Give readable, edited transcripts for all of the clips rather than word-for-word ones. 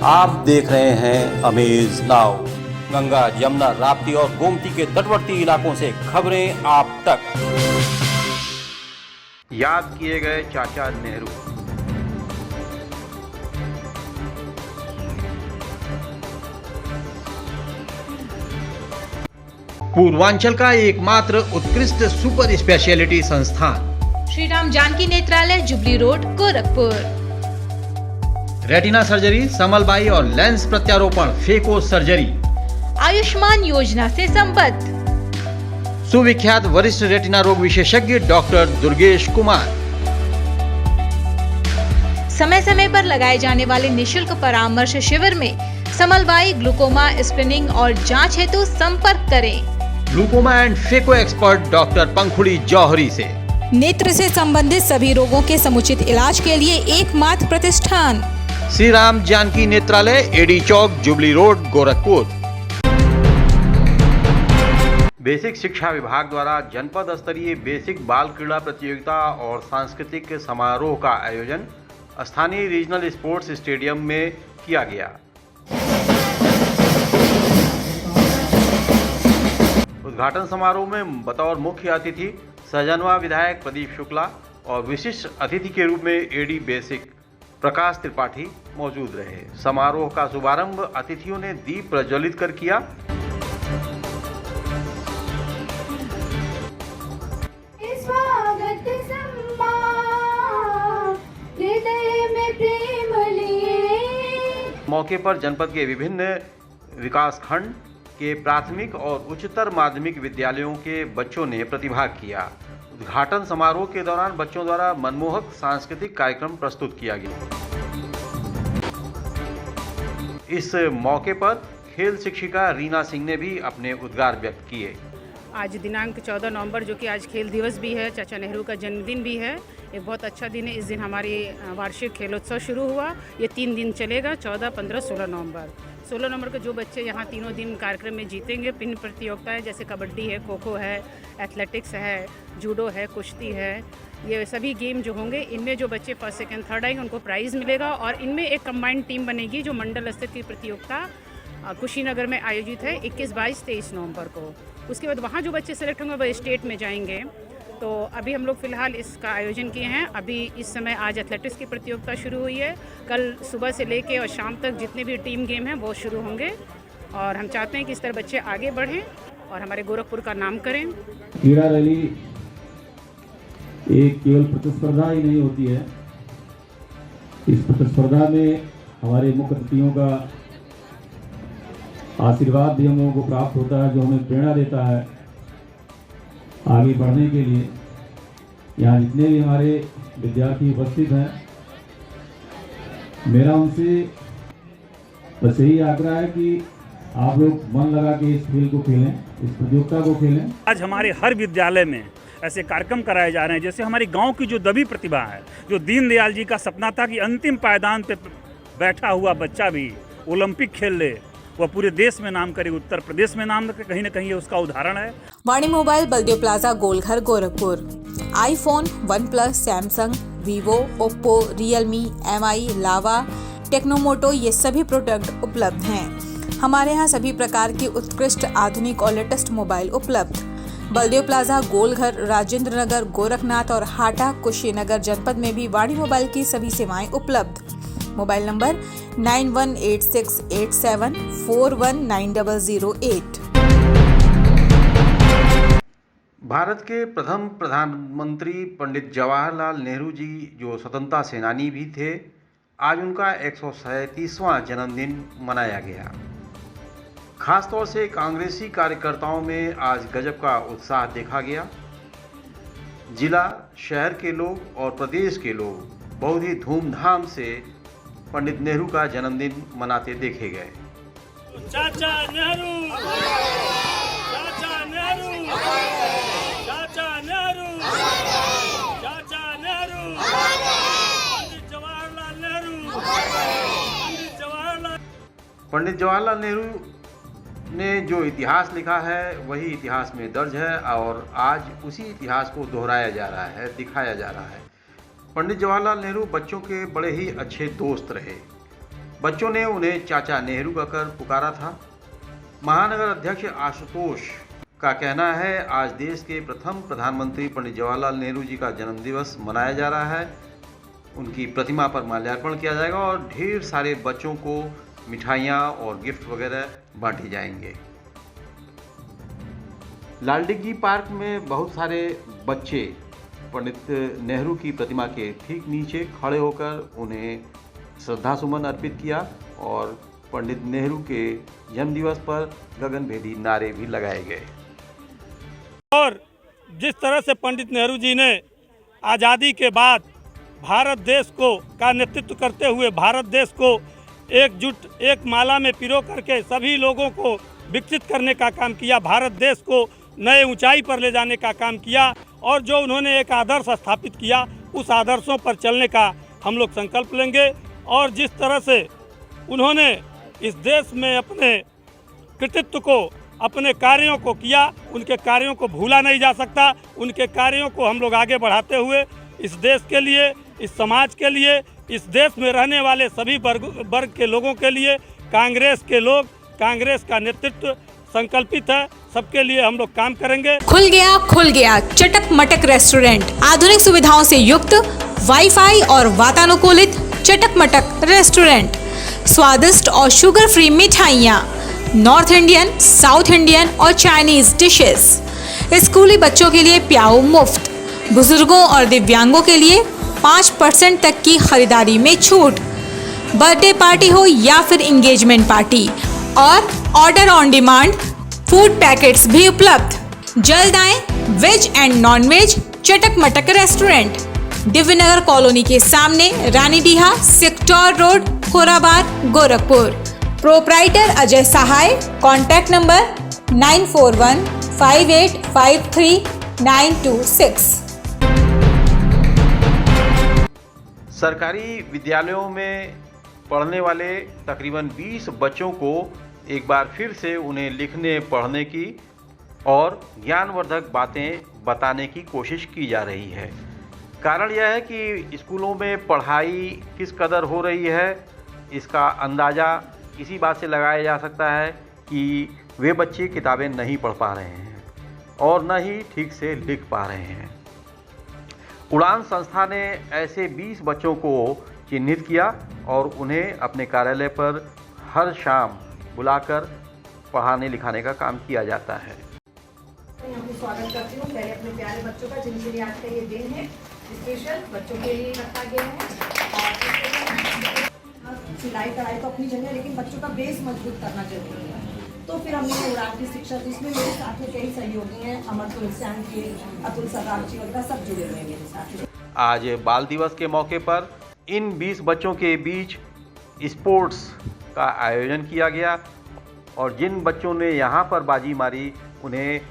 आप देख रहे हैं अमेज नाउ। गंगा, यमुना, राप्ती और गोमती के तटवर्ती इलाकों से खबरें आप तक। याद किए गए चाचा नेहरू। पूर्वांचल का एकमात्र उत्कृष्ट सुपर स्पेशलिटी संस्थान Shri Ram Janki Netralaya, jubilee road, Gorakhpur. Retina surgery, समलबाई और लेंस प्रत्यारोपण, फेको सर्जरी। आयुष्मान योजना से संबद्ध। सुविख्यात वरिष्ठ रेटिना रोग विशेषज्ञ डॉक्टर दुर्गेश कुमार। समय समय पर लगाए जाने वाले निशुल्क परामर्श शिविर में समलबाई, ग्लूकोमा, स्क्रीनिंग और जांच हेतु संपर्क करें। Glaucoma and phaco expert doctor Pankhuri Johari से। नेत्र से संबंधित सभी रोगों के समुचित इलाज के लिए एकमात्र प्रतिष्ठान श्री राम जानकी नेत्रालय, एडी चौक, जुबली रोड, गोरखपुर। बेसिक शिक्षा विभाग द्वारा जनपद स्तरीय बेसिक बाल क्रीड़ा प्रतियोगिता और सांस्कृतिक समारोह का आयोजन स्थानीय रीजनल स्पोर्ट्स स्टेडियम में किया गया। उद्घाटन समारोह में बतौर मुख्य अतिथि सहजनवा विधायक प्रदीप शुक्ला और विशिष्ट अतिथि के रूप में एडी बेसिक प्रकाश त्रिपाठी मौजूद रहे। समारोह का शुभारंभ अतिथियों ने दीप प्रज्वलित कर किया। मौके पर जनपद के विभिन्न विकास खंड के प्राथमिक और उच्चतर माध्यमिक विद्यालयों के बच्चों ने प्रतिभाग किया। उद्घाटन समारोह के दौरान बच्चों द्वारा मनमोहक सांस्कृतिक कार्यक्रम प्रस्तुत किया गया। इस मौके पर खेल शिक्षिका रीना सिंह ने भी अपने उद्गार व्यक्त किए। आज दिनांक 14 नवंबर जो कि आज खेल दिवस भी है, चाचा नेहरू का जन्मदिन भी है। एक बहुत अच्छा दिन है। इस दिन हमारी वार्षिक खेलोत्सव शुरू हुआ। ये 3 दिन चलेगा, 14, 15, 16 नवंबर। 16 नंबर के जो बच्चे यहाँ तीनों दिन कार्यक्रम में जीतेंगे, विभिन्न प्रतियोगिताएं जैसे कबड्डी है, खो खो है, एथलेटिक्स है, जूडो है, कुश्ती है, ये सभी गेम जो होंगे इनमें जो बच्चे फर्स्ट सेकंड थर्ड आएंगे उनको प्राइज़ मिलेगा। और इनमें एक कंबाइंड टीम बनेगी जो मंडल स्तर की प्रतियोगिता कुशीनगर में आयोजित है 21, 22, 23 नवंबर को। उसके बाद वहाँ जो बच्चे सेलेक्ट होंगे वह स्टेट में जाएंगे। तो अभी हम लोग फ़िलहाल इसका आयोजन किए हैं। अभी इस समय आज एथलेटिक्स की प्रतियोगिता शुरू हुई है। कल सुबह से लेके और शाम तक जितने भी टीम गेम हैं वो शुरू होंगे। और हम चाहते हैं कि इस तरह बच्चे आगे बढ़ें और हमारे गोरखपुर का नाम करें। क्रीड़ा रैली एक केवल प्रतिस्पर्धा ही नहीं होती है। इस प्रतिस्पर्धा में हमारे मुख्य अतिथियों का आशीर्वाद भी हम लोगों को प्राप्त होता है, जो हमें प्रेरणा देता है आगे बढ़ने के लिए। यहाँ जितने भी हमारे विद्यार्थी उपस्थित हैं, मेरा उनसे बस यही आग्रह है कि आप लोग मन लगा के इस खेल को खेलें, इस प्रतियोगिता को खेलें। आज हमारे हर विद्यालय में ऐसे कार्यक्रम कराए जा रहे हैं, जैसे हमारे गांव की जो दबी प्रतिभा है, जो दीनदयाल जी का सपना था कि अंतिम पायदान पे बैठा हुआ बच्चा भी ओलंपिक खेल ले, वह पूरे देश में नाम करे, उत्तर प्रदेश में नाम कहीं न कहीं उसका उदाहरण है। Vani mobile, Baldev plaza, Golghar, Gorakhpur. IPhone, OnePlus, Samsung, Vivo, Oppo, Realme, MI, Lava, Tecno Moto ये सभी प्रोडक्ट उपलब्ध हैं। हमारे यहाँ सभी प्रकार की उत्कृष्ट आधुनिक और लेटेस्ट मोबाइल उपलब्ध। बलदेव प्लाजा, गोलघर, राजेंद्र नगर, गोरखनाथ और हाटा, कुशीनगर जनपद में भी वाणी मोबाइल की सभी सेवाएं उपलब्ध। Mobile number 918687419008। भारत के प्रथम प्रधानमंत्री पंडित जवाहरलाल नेहरू जी जो स्वतंत्रता सेनानी भी थे, आज उनका 137वां जन्मदिन मनाया गया। खासतौर से कांग्रेसी कार्यकर्ताओं में आज गजब का उत्साह देखा गया। जिला, शहर के लोग और प्रदेश के लोग बहुत ही धूमधाम से पंडित नेहरू का जन्मदिन मनाते देखे गए। चाचा नेहरू, चाचा नेहरू, चाचा नेहरू, चाचा नेहरू, पंडित जवाहरलाल नेहरू, पंडित जवाहरलाल नेहरू ने जो इतिहास लिखा है वही इतिहास में दर्ज है और आज उसी इतिहास को दोहराया जा रहा है, दिखाया जा रहा है। पंडित जवाहरलाल नेहरू बच्चों के बड़े ही अच्छे दोस्त रहे। बच्चों ने उन्हें चाचा नेहरू कहकर पुकारा था। महानगर अध्यक्ष आशुतोष का कहना है, आज देश के प्रथम प्रधानमंत्री पंडित जवाहरलाल नेहरू जी का जन्मदिवस मनाया जा रहा है। उनकी प्रतिमा पर माल्यार्पण किया जाएगा और ढेर सारे बच्चों को मिठाइयाँ और गिफ्ट वगैरह बांटे जाएंगे। लालडिग्गी पार्क में बहुत सारे बच्चे पंडित नेहरू की प्रतिमा के ठीक नीचे खड़े होकर उन्हें श्रद्धासुमन अर्पित किया और पंडित नेहरू के जन्मदिवस पर गगनभेदी नारे भी लगाए गए। और जिस तरह से पंडित नेहरू जी ने आज़ादी के बाद भारत देश को का नेतृत्व करते हुए भारत देश को एकजुट एक माला में पिरो करके सभी लोगों को विकसित करने का काम किया, भारत देश को नए ऊंचाई पर ले जाने का काम किया और जो उन्होंने एक आदर्श स्थापित किया उस आदर्शों पर चलने का हम लोग संकल्प लेंगे। और जिस तरह से उन्होंने इस देश में अपने कृतित्व को अपने कार्यों को किया, उनके कार्यों को भूला नहीं जा सकता। उनके कार्यों को हम लोग आगे बढ़ाते हुए इस देश के लिए, इस समाज के लिए, इस देश में रहने वाले सभी वर्ग के लोगों के लिए कांग्रेस के लोग, कांग्रेस का नेतृत्व संकल्पित है, सबके लिए हम लोग काम करेंगे। खुल गया चटक मटक रेस्टोरेंट, आधुनिक सुविधाओं से युक्त वाईफाई और वातानुकूलित चटक मटक रेस्टोरेंट, स्वादिष्ट और शुगर फ्री मिठाइयाँ, नॉर्थ इंडियन, साउथ इंडियन और चाइनीज डिशेस, स्कूली बच्चों के लिए प्याऊ मुफ्त, बुजुर्गों और दिव्यांगों के लिए 5% तक की खरीदारी में छूट, बर्थडे पार्टी हो या फिर एंगेजमेंट पार्टी और order on demand food packets भी उपलब्ध। जल्द आएं वेज एंड नॉन वेज चटक मटक रेस्टोरेंट, दिव्यनगर कॉलोनी के सामने, Ranidiha, sector road, Khorabad, Gorakhpur. Proprietor Ajay Sahay. Contact number 9415853926। सरकारी विद्यालयों में पढ़ने वाले तकरीबन 20 बच्चों को एक बार फिर से उन्हें लिखने पढ़ने की और ज्ञानवर्धक बातें बताने की कोशिश की जा रही है। कारण यह है कि स्कूलों में पढ़ाई किस कदर हो रही है, इसका अंदाज़ा इसी बात से लगाया जा सकता है कि वे बच्चे किताबें नहीं पढ़ पा रहे हैं और न ही ठीक से लिख पा रहे हैं। उड़ान संस्था ने ऐसे 20 बच्चों को चिन्हित किया और उन्हें अपने कार्यालय पर हर शाम बुलाकर पढ़ाने लिखाने का काम किया जाता है। यहाँ पे स्वागत करती हूँ पहले अपने प्यारे बच्चों का, जिनके लिए आज का ये दिन है स्पेशल बच्चों के लिए रखा गया है। और सिलाई कढ़ाई तो अपनी जगह, लेकिन बच्चों का बेस मजबूत करना जरूरी है। तो फिर हमने उड़ान की शिक्षा, तो इसमें मेरे साथ में कई सहयोगी हैं, अमर तुलसियान के, अतुल सरदार जी वगैरह सब जुड़े हुए हैं मेरे साथ। आज बाल दिवस के मौके पर इन 20 बच्चों के बीच स्पोर्ट्स का आयोजन किया गया और जिन बच्चों ने यहाँ पर बाजी मारी उन्हें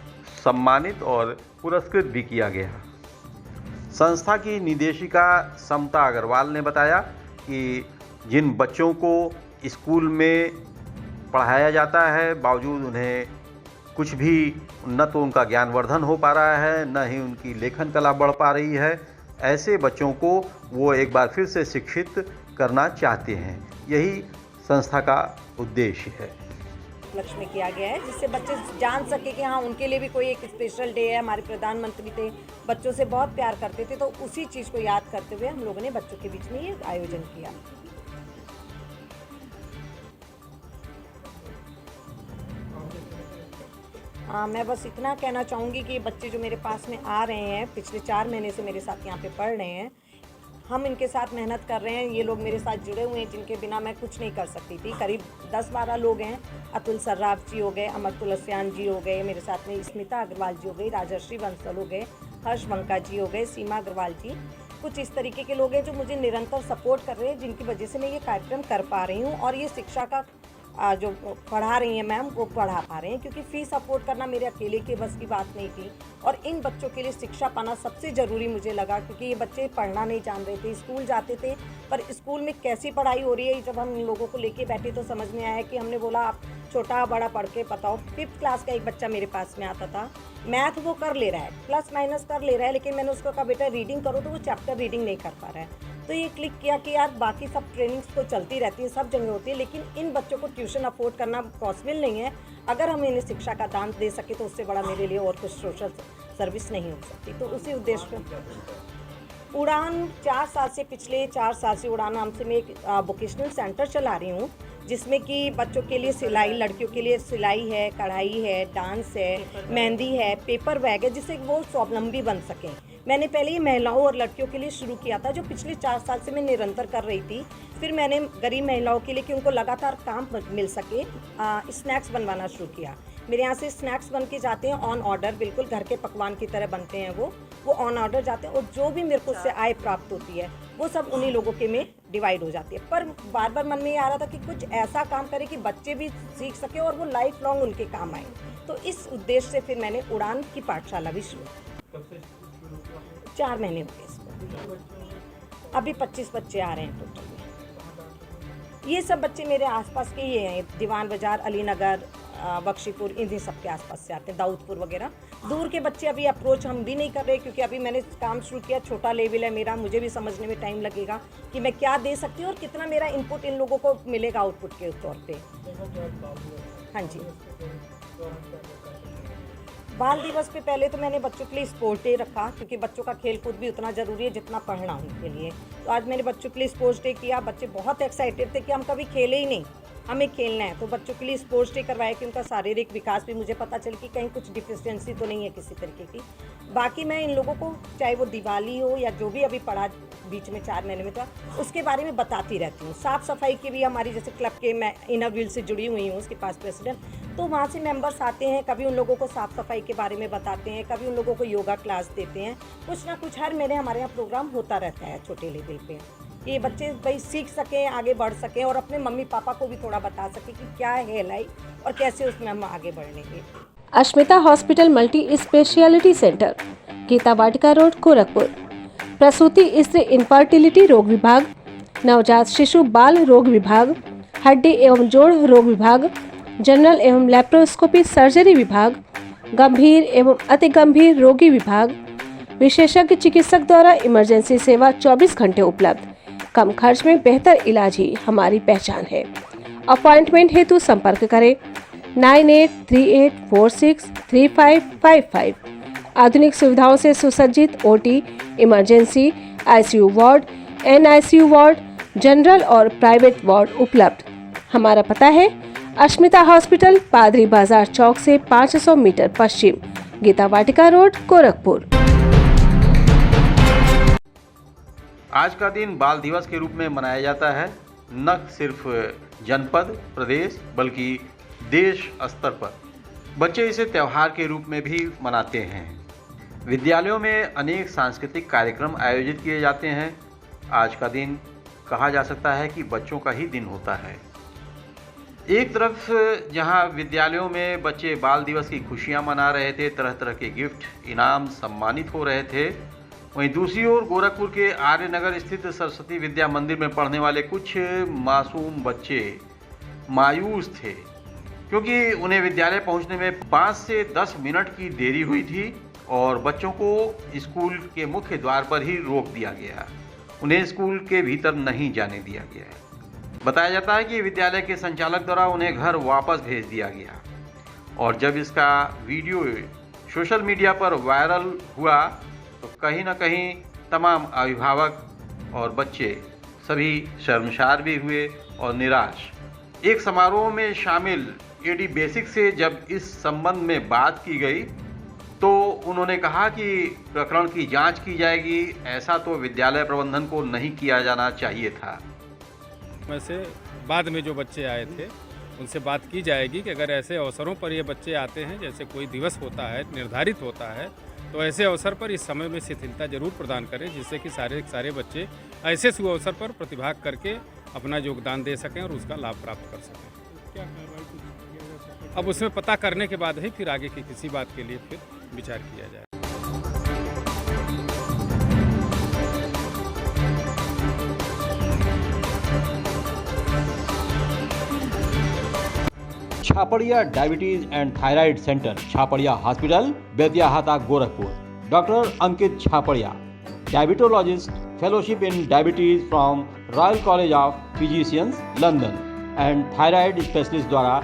सम्मानित और पुरस्कृत भी किया गया। संस्था की निदेशिका समता अग्रवाल ने बताया कि जिन बच्चों को स्कूल में पढ़ाया जाता है, बावजूद उन्हें कुछ भी न तो उनका ज्ञानवर्धन हो पा रहा है, न ही उनकी लेखन कला बढ़ पा रही है, ऐसे बच्चों को वो एक बार फिर से शिक्षित करना चाहते हैं। यही संस्था का उद्देश्य है। लक्ष्य में किया गया है जिससे बच्चे जान सके कि हाँ उनके लिए भी कोई एक स्पेशल डे है। हमारे प्रधानमंत्री थे, बच्चों से बहुत प्यार करते थे, तो उसी चीज़ को याद करते हुए हम लोगों ने बच्चों के बीच में ये आयोजन किया। मैं बस इतना कहना चाहूँगी कि बच्चे जो मेरे पास में आ रहे हैं, पिछले 4 महीने से मेरे साथ यहाँ पे पढ़ रहे हैं, हम इनके साथ मेहनत कर रहे हैं। ये लोग मेरे साथ जुड़े हुए हैं जिनके बिना मैं कुछ नहीं कर सकती थी। करीब 10-12 लोग हैं। अतुल सर्राफ जी हो गए, अमर तुलसियान जी हो गए, मेरे साथ में स्मिता अग्रवाल जी हो गई, राजश्री बंसल हो गए, हर्ष बंका जी हो गए, सीमा अग्रवाल जी। कुछ इस तरीके के लोग हैं जो मुझे निरंतर सपोर्ट कर रहे हैं, जिनकी वजह से मैं ये कार्यक्रम कर पा रही हूँ और ये शिक्षा का जो पढ़ा रही हैं मैम वो पढ़ा पा रहे हैं, क्योंकि फ़ीस अफोर्ड करना मेरे अकेले के बस की बात नहीं थी। और इन बच्चों के लिए शिक्षा पाना सबसे ज़रूरी मुझे लगा, क्योंकि ये बच्चे पढ़ना नहीं जान रहे थे, स्कूल जाते थे पर स्कूल में कैसी पढ़ाई हो रही है, जब हम इन लोगों को लेके बैठे तो समझ में आया कि हमने बोला आप छोटा बड़ा पढ़ के बताओ, 5th क्लास का एक बच्चा मेरे पास में आता था, मैथ वो कर ले रहा है, प्लस माइनस कर ले रहा है, लेकिन मैंने उसको कहा बेटा रीडिंग करो, तो वो चैप्टर रीडिंग नहीं कर पा रहा है। तो ये क्लिक किया कि यार बाकी सब ट्रेनिंग्स तो चलती रहती है, सब जगह होती है, लेकिन इन बच्चों को ट्यूशन अफोर्ड करना पॉसिबल नहीं है। अगर हम इन्हें शिक्षा का दान दे सके तो उससे बड़ा मेरे लिए और कुछ सोशल सर्विस नहीं हो सकती। तो उसी उद्देश्य में उड़ान 4 साल से, पिछले 4 साल से उड़ान नाम से मैं एक वोकेशनल सेंटर चला रही हूँ, जिसमें कि बच्चों के लिए सिलाई, लड़कियों के लिए सिलाई है, कढ़ाई है, डांस है, मेहंदी है, पेपर बैग है, जिससे वो स्वावलंबी बन सकें। मैंने पहले ये महिलाओं और लड़कियों के लिए शुरू किया था, जो पिछले 4 साल से मैं निरंतर कर रही थी। फिर मैंने गरीब महिलाओं के लिए, कि उनको लगातार काम मिल सके, स्नैक्स बनवाना शुरू किया। मेरे यहाँ से स्नैक्स बन के जाते हैं ऑन ऑर्डर, बिल्कुल घर के पकवान की तरह बनते हैं वो ऑन ऑर्डर जाते हैं, और जो भी मेरे को उससे आय प्राप्त होती है वो सब उन्हीं लोगों के में डिवाइड हो जाती है। पर बार बार मन में ये आ रहा था कि कुछ ऐसा काम करे कि बच्चे भी सीख सके और वो लाइफ लॉन्ग उनके काम आए। तो इस उद्देश्य से फिर मैंने उड़ान की पाठशाला भी शुरू की। 4 महीने हो गए इसको। अभी 25 बच्चे आ रहे हैं टोटल में। ये सब बच्चे मेरे आसपास के ही हैं, दीवान बाजार, अलीनगर, बख्शीपुर, इन्हीं सब के आसपास से आते हैं, दाऊदपुर वगैरह। दूर के बच्चे अभी अप्रोच हम भी नहीं कर रहे, क्योंकि अभी मैंने काम शुरू किया, छोटा लेवल है मेरा, मुझे भी समझने में टाइम लगेगा कि मैं क्या दे सकती हूँ और कितना मेरा इनपुट इन लोगों को मिलेगा आउटपुट के तौर पे। हाँ जी, बाल दिवस पे पहले तो मैंने बच्चों के लिए स्पोर्ट डे रखा, क्योंकि बच्चों का खेल कूद भी उतना ज़रूरी है जितना पढ़ना उनके लिए। तो आज मैंने बच्चों के लिए स्पोर्ट्स डे किया। बच्चे बहुत एक्साइटेड थे कि हम कभी खेले ही नहीं, हमें खेलना है। तो बच्चों के लिए स्पोर्ट्स डे करवाया कि उनका शारीरिक विकास भी, मुझे पता चल कि कहीं कुछ डिफिशियंसी तो नहीं है किसी तरीके की। बाकी मैं इन लोगों को, चाहे वो दिवाली हो या जो भी अभी पढ़ा बीच में 4 महीने में था, उसके बारे में बताती रहती हूँ। साफ़ सफाई की भी हमारी, जैसे क्लब के, मैं इनर व्हील से जुड़ी हुई हूँ, उसके पास प्रेसिडेंट, तो वहाँ से मेंबर्स आते हैं, कभी उन लोगों को साफ़ सफाई के बारे में बताते हैं, कभी उन लोगों को योगा क्लास देते हैं। कुछ ना कुछ हर महीने हमारे यहाँ प्रोग्राम होता रहता है छोटे लेवल पे। ये बच्चे भाई सीख सकें, आगे बढ़ सकें और अपने मम्मी पापा को भी थोड़ा बता सकें कि क्या है लाइफ और कैसे उसमें हम आगे बढ़ेंगे। Ashmita hospital multi speciality centre, Geeta Vatika road, Gorakhpur. प्रसूति स्त्री इनफर्टिलिटी रोग विभाग, नवजात शिशु बाल रोग विभाग, हड्डी एवं जोड़ रोग विभाग, जनरल एवं लैप्रोस्कोपी सर्जरी विभाग, गंभीर एवं अति गंभीर रोगी विभाग, विशेषज्ञ चिकित्सक द्वारा इमरजेंसी सेवा 24 घंटे उपलब्ध। कम खर्च में बेहतर इलाज ही हमारी पहचान है। अपॉइंटमेंट हेतु संपर्क करें 9838463555। आधुनिक सुविधाओं से सुसज्जित OT, emergency, ICU ward, NICU ward, general और प्राइवेट वार्ड उपलब्ध। हमारा पता है अश्मिता हॉस्पिटल, पादरी बाजार चौक से 500 मीटर पश्चिम, गीता वाटिका रोड, गोरखपुर। आज का दिन बाल दिवस के रूप में मनाया जाता है, न सिर्फ जनपद, प्रदेश, बल्कि देश स्तर पर बच्चे इसे त्यौहार के रूप में भी मनाते हैं। विद्यालयों में अनेक सांस्कृतिक कार्यक्रम आयोजित किए जाते हैं। आज का दिन कहा जा सकता है कि बच्चों का ही दिन होता है। एक तरफ जहां विद्यालयों में बच्चे बाल दिवस की खुशियां मना रहे थे, तरह तरह के गिफ्ट, इनाम सम्मानित हो रहे थे, वहीं दूसरी ओर गोरखपुर के आर्यनगर स्थित सरस्वती विद्या मंदिर में पढ़ने वाले कुछ मासूम बच्चे मायूस थे, क्योंकि उन्हें विद्यालय पहुंचने में 5 से 10 मिनट की देरी हुई थी और बच्चों को स्कूल के मुख्य द्वार पर ही रोक दिया गया। उन्हें स्कूल के भीतर नहीं जाने दिया गया है। बताया जाता है कि विद्यालय के संचालक द्वारा उन्हें घर वापस भेज दिया गया और जब इसका वीडियो सोशल मीडिया पर वायरल हुआ तो कहीं ना कहीं तमाम अभिभावक और बच्चे सभी शर्मसार भी हुए और निराश। एक समारोह में शामिल एडी बेसिक से जब इस संबंध में बात की गई तो उन्होंने कहा कि प्रकरण की जांच की जाएगी, ऐसा तो विद्यालय प्रबंधन को नहीं किया जाना चाहिए था। वैसे बाद में जो बच्चे आए थे उनसे बात की जाएगी कि अगर ऐसे अवसरों पर ये बच्चे आते हैं, जैसे कोई दिवस होता है, निर्धारित होता है, तो ऐसे अवसर पर इस समय में शिथिलता जरूर प्रदान करें, जिससे कि सारे बच्चे ऐसे शुभ अवसर पर प्रतिभाग करके अपना योगदान दे सकें और उसका लाभ प्राप्त कर सकें। क्या अब उसमें पता करने के बाद ही फिर आगे की किसी बात के लिए फिर विचार किया जाए। Chhapariya diabetes and thyroid centre, Chhapariya hospital, Betiahata, Gorakhpur. Doctor Ankit Chhapariya, diabetologist, fellowship in diabetes from Royal College of Physicians, London and thyroid specialist द्वारा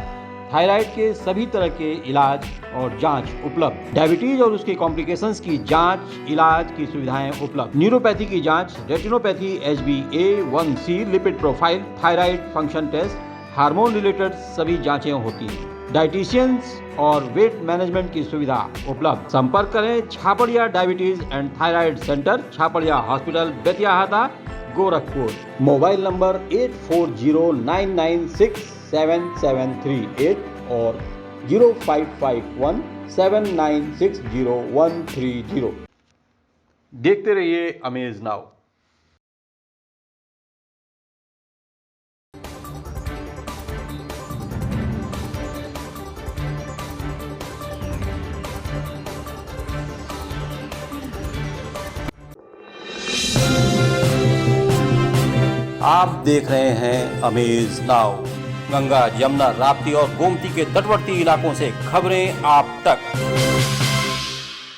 थायराइड के सभी तरह के इलाज और जांच उपलब्ध। डायबिटीज और उसके कॉम्प्लिकेशंस की जांच, इलाज की सुविधाएं उपलब्ध। न्यूरोपैथी की जांच, retinopathy, HbA1c, lipid profile, thyroid function test, hormone related सभी जांचें होती हैं। डाइटिशियंस और वेट मैनेजमेंट की सुविधा उपलब्ध। संपर्क करें Chhapariya diabetes and thyroid centre, Chhapariya hospital, Betiahata, Gorakhpur. Mobile number 8409967738 और 05517960 देखते रहिए अमेज नाउ। आप देख रहे हैं अमेज नाउ। गंगा, यमुना, राप्ती और गोमती के तटवर्ती इलाकों से खबरें आप तक।